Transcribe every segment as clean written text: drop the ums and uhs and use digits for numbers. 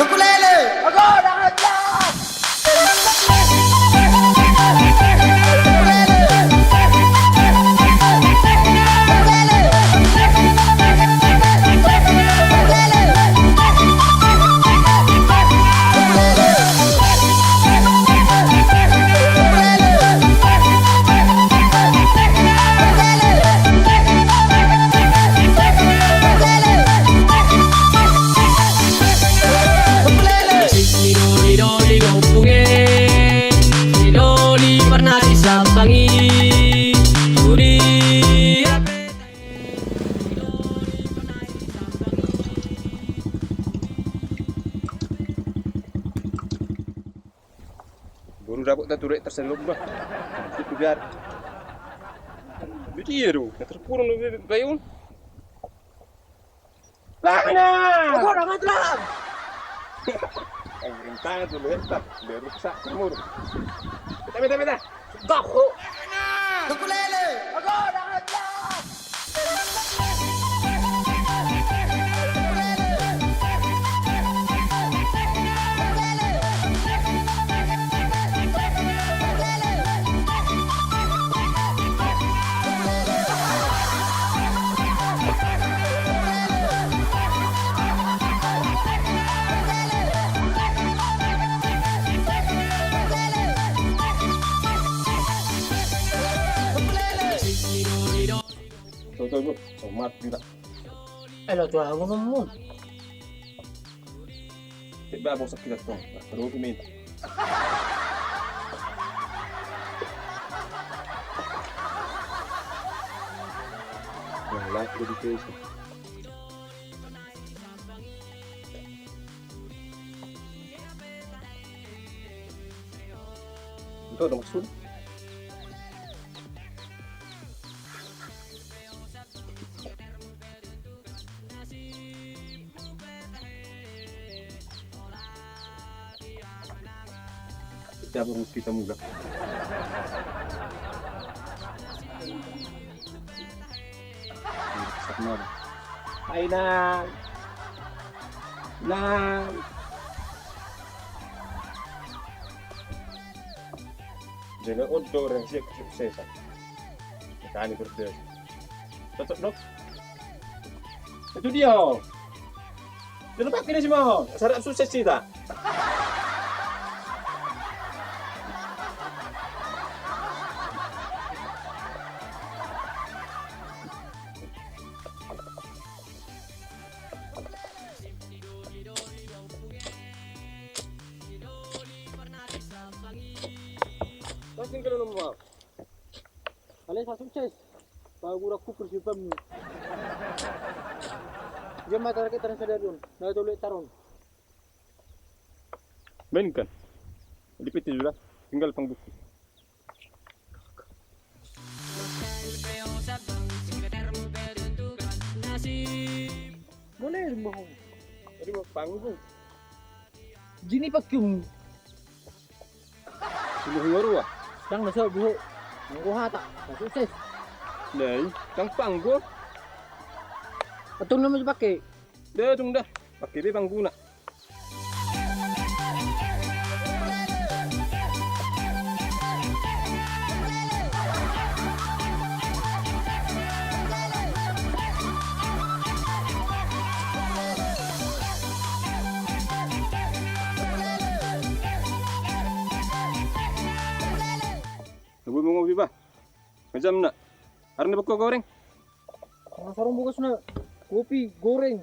Ukulele. Ako, nakadya! Baru dapat tak turut terselub bah. Itu biar. Dia tu, terkurung lebih bayun. Lana! Ako, nakadya! Ang rintangan tu letak, dia rusak semua. Beta. Gako! Ukulele. Ako, nakadya! Tahu, somat kita. Elo, tuwa ako naman. Tiba bosak kita tu, terus minta. Lah, jadi kes. Itu ada maksud? Kita harus kita muda. Sama. Ay na! Jangan untuk rahasia kesuksesan. Kani berdua. Cocok dok. Itu dia. Jangan pakai ni semua. Syarat sukses sih tak? Kasih kalau nombor. Kalian sa sukses. Pagura ko persiapkan mo. Diyan mataraki taran sa daron. Natuloy taron. Mainkan. Dipiti sudah. Tinggal pangbukti. Boleh mo. Jadi mau panggung. Jini pakyum. Sudah baru ah. Tang nasa buho. Ang hata. Sa sukses. Dai, kang panggung. Atong naman pakai. Dah tung dah. Pakai dia panggung nak. Ibu mau ngopi ba? Macam nak? Hari ni bakal goreng. Ang sarong bukas na. Kopi goreng.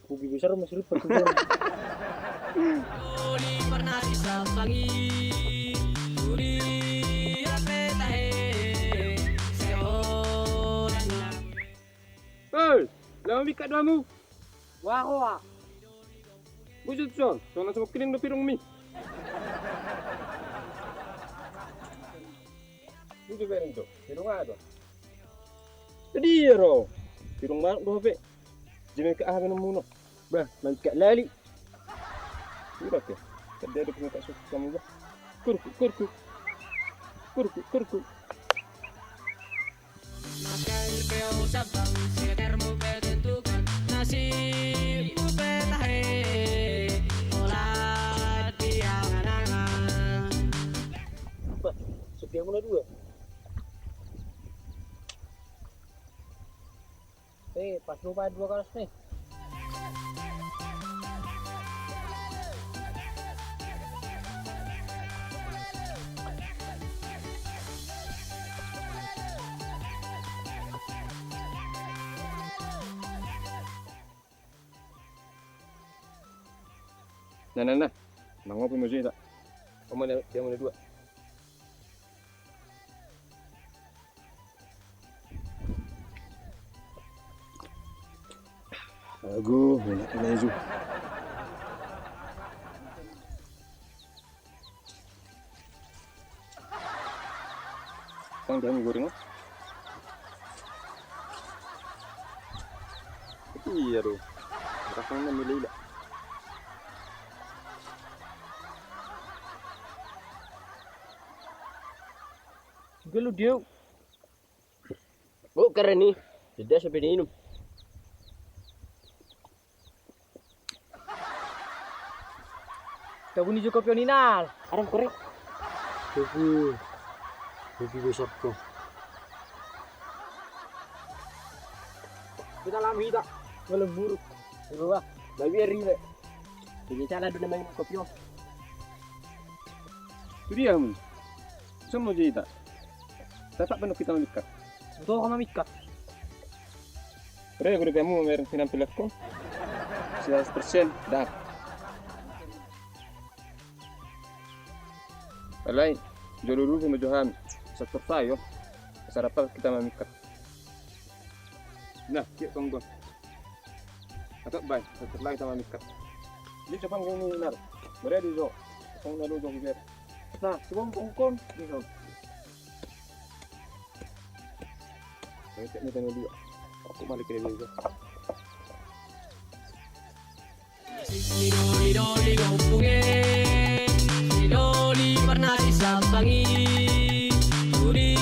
Kopi besar masih ribet tuh. Hei, lama bikat doamu. Wah ko ah. Bujut son, soalnya sama kirim do pirung mi. Itu bereng tu, pirung ada. Jadi ro, pirung mana do be? Jangan ke ahgan muno. Bah, mangkat lali. Sudah ke? Tadi ada punya tak suka kamu bah. Kurku. Nasib Dia mulai dua. Pas lupa dua karas nih. Nah. Mang ngopi mau tak? Kamu dia mulai dua. Aduh, enak aja. Kang dia goreng apa? Iya tuh. Rasanya milih lah. Juga lu dia. Oh keren nih, jeda sampai diminum. Kau bunyi juga pioninal. Arang korek. Kopi besar kok. Kita lami tak. Melembur. Wah, babi rila. Jadi cara dulu main kopi. Itu dia mun. Semua jadi tak. Tetap penuh kita memikat. Betul kamu mikat. Kira guru kamu mereng penampilan ko. 100% dah. Alay, jodoh dulu sama Johan. Sektor tayo. Sarapan kita memikat. Nah, yuk tunggu. Atau baik, sektor lain kita memikat. Jadi coba ngomong ini nar. Berada Jo. Kau nalu Jo biar. Nah, coba ngomong ni kau. Ini tanya dua. Aku balik ke dia. Idoli gompunge, idoli pernah disambangi, uri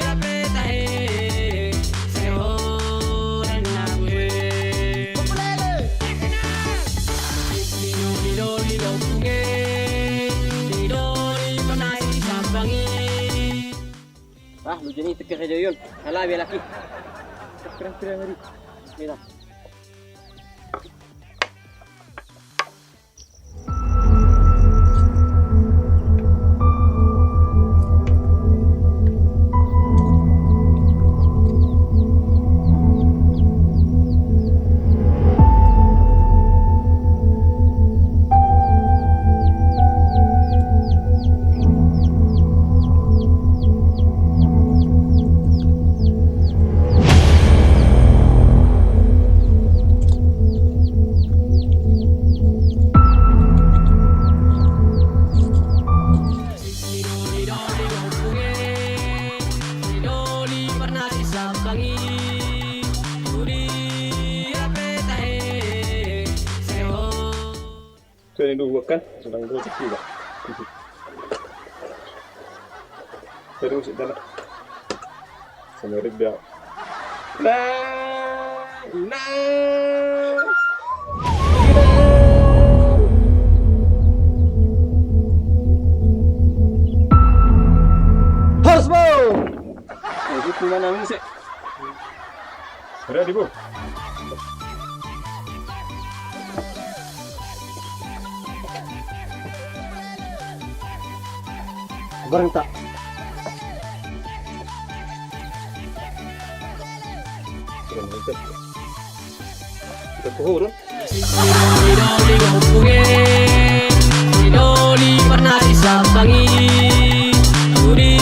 rapetahe, sehoran nague. Idoli gompunge, idoli pernah disambangi. Ah, lu jadi tekir aja yun. Alah biar laki. Keren hari. Mira. Ini dua kan, sedang dua cek juga. Terus dalam. Semerik dia. Harus bau. Itu kemana namin sih? Ready bu? Goreng tak. Kita pohon. Idoli gompunge, idoli pernah disambangi, uri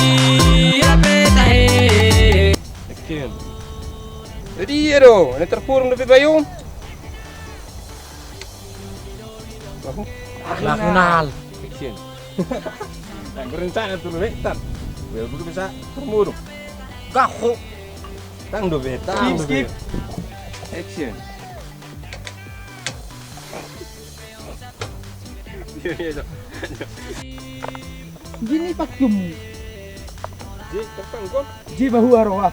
rapetahe. Action. Jadi ya dong, ini terpurung lebih bayung. Nasional. Action. Nah, berencana tuh betar. Biar dulu bisa termurung. Gaho. Tang do betar. Skip. Action. Iya, Gini pakum. Ji, tepang kon. Ji bahu arwah.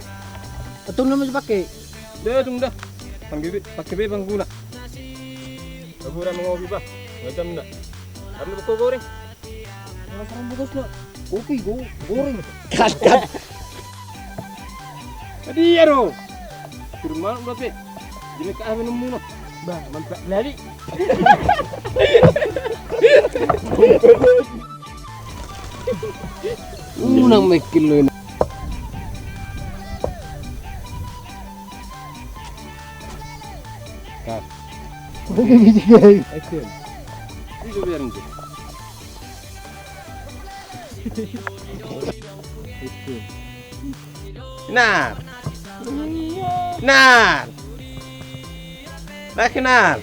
Betul nama dipakai. Dah, dah. Pakai bebang guna. Aku dah mau ngopi, Pak. Macam dah. Ada buku goreng. Sarang bagus lo. Kopi goreng. Tadi ya ro. Firman berapa? Jadi ke minum mulu. Bang, manfaat lari. Nang may kilo na. Action. Itu biarin tu. Nah. Nah. Nah, kenal.